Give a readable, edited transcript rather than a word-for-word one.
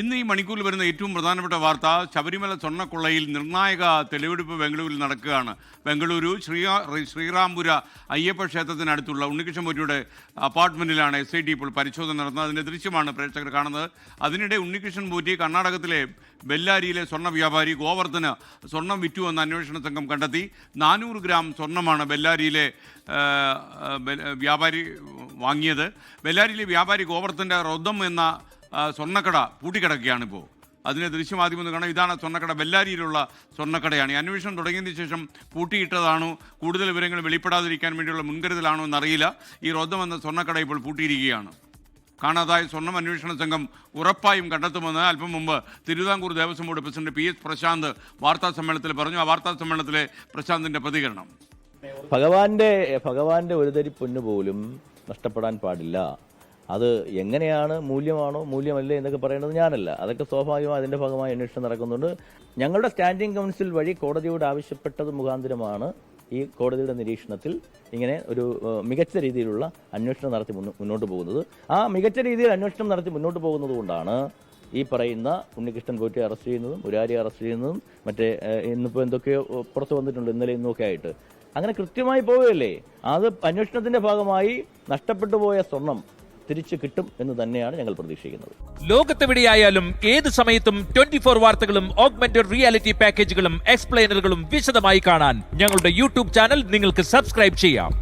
ഇന്ന് ഈ മണിക്കൂറിൽ വരുന്ന ഏറ്റവും പ്രധാനപ്പെട്ട വാർത്ത, ശബരിമല സ്വർണ്ണക്കൊള്ളയിൽ നിർണായക തെളിവെടുപ്പ് ബംഗളൂരിൽ നടക്കുകയാണ്. ബംഗളൂരു ശ്രീറാംപുര അയ്യപ്പ ക്ഷേത്രത്തിനടുത്തുള്ള ഉണ്ണികൃഷ്ണൻ പോറ്റിയുടെ അപ്പാർട്ട്മെൻറ്റിലാണ് SIT ഇപ്പോൾ പരിശോധന നടത്തുന്നത്. അതിൻ്റെ ദൃശ്യമാണ് പ്രേക്ഷകർ കാണുന്നത്. അതിനിടെ ഉണ്ണികൃഷ്ണൻ പോറ്റി കർണാടകത്തിലെ ബെല്ലാരിയിലെ സ്വർണ്ണ വ്യാപാരി ഗോവർദ്ധന് സ്വർണം വിറ്റുവെന്ന് അന്വേഷണ സംഘം കണ്ടെത്തി. 400 ഗ്രാം സ്വർണ്ണമാണ് ബെല്ലാരിയിലെ വ്യാപാരി വാങ്ങിയത്. ബെല്ലാരിയിലെ വ്യാപാരി ഗോവർദ്ധൻ്റെ റൊദം എന്ന സ്വർണ്ണക്കട പൂട്ടിക്കിടക്കുകയാണിപ്പോൾ. അതിൻ്റെ ദൃശ്യമാദ്യം ഒന്ന് കാണാം. ഇതാണ് സ്വർണ്ണക്കട, ബെല്ലാരിയിലുള്ള സ്വർണ്ണക്കടയാണ്. ഈ അന്വേഷണം തുടങ്ങിയതിന് ശേഷം പൂട്ടിയിട്ടതാണോ, കൂടുതൽ വിവരങ്ങൾ വെളിപ്പെടാതിരിക്കാൻ വേണ്ടിയുള്ള മുൻകരുതലാണോ എന്നറിയില്ല. ഈ റൊദം എന്ന സ്വർണ്ണക്കട ഇപ്പോൾ പൂട്ടിയിരിക്കുകയാണ്. കാണാതായ സ്വർണം അന്വേഷണ സംഘം ഉറപ്പായും കണ്ടെത്തുമെന്ന് അല്പം മുമ്പ് Thiruvithamkoor Devaswom board president PS Prashanth വാർത്താ സമ്മേളനത്തിൽ പറഞ്ഞു. ആ വാർത്താ സമ്മേളനത്തിലെ പ്രശാന്തിന്റെ പ്രതികരണം: ഭഗവാന്റെ ഒരു തരി പൊന്നു പോലും നഷ്ടപ്പെടാൻ പാടില്ല. അത് എങ്ങനെയാണ്, മൂല്യമാണോ മൂല്യമല്ലേ എന്നൊക്കെ പറയുന്നത് ഞാനല്ല. അതൊക്കെ സ്വാഭാവികമായി അതിൻ്റെ ഭാഗമായി അന്വേഷണം നടക്കുന്നുണ്ട്. ഞങ്ങളുടെ സ്റ്റാൻഡിംഗ് കൗൺസിൽ വഴി കോടതിയോട് ആവശ്യപ്പെട്ടത് മുഖാന്തരമാണ് ഈ കോടതിയുടെ നിരീക്ഷണത്തിൽ ഇങ്ങനെ ഒരു മികച്ച രീതിയിലുള്ള അന്വേഷണം നടത്തി മുന്നോട്ട് പോകുന്നത്. ആ മികച്ച രീതിയിൽ അന്വേഷണം നടത്തി മുന്നോട്ട് പോകുന്നത് കൊണ്ടാണ് ഈ പറയുന്ന ഉണ്ണികൃഷ്ണൻ പോറ്റി അറസ്റ്റ് ചെയ്യുന്നതും മുരാരി അറസ്റ്റ് ചെയ്യുന്നതും മറ്റേ ഇന്നിപ്പോൾ എന്തൊക്കെയോ പുറത്ത് വന്നിട്ടുണ്ട്, ഇന്നലെ ഇന്നൊക്കെ ആയിട്ട്. അങ്ങനെ കൃത്യമായി പോവുകയല്ലേ. അത് അന്വേഷണത്തിന്റെ ഭാഗമായി നഷ്ടപ്പെട്ടു പോയ സ്വർണം തിരിച്ചു കിട്ടും എന്ന് തന്നെയാണ് ഞങ്ങൾ പ്രതീക്ഷിക്കുന്നത്. ലോകത്തെവിടെയായാലും ഏത് സമയത്തും 24 വാർത്തകളും ഓഗ്മെന്റഡ് റിയാലിറ്റി പാക്കേജുകളും എക്സ്പ്ലെയിനറുകളും വിശദമായി കാണാൻ ഞങ്ങളുടെ YouTube ചാനൽ നിങ്ങൾക്ക് സബ്സ്ക്രൈബ് ചെയ്യാം.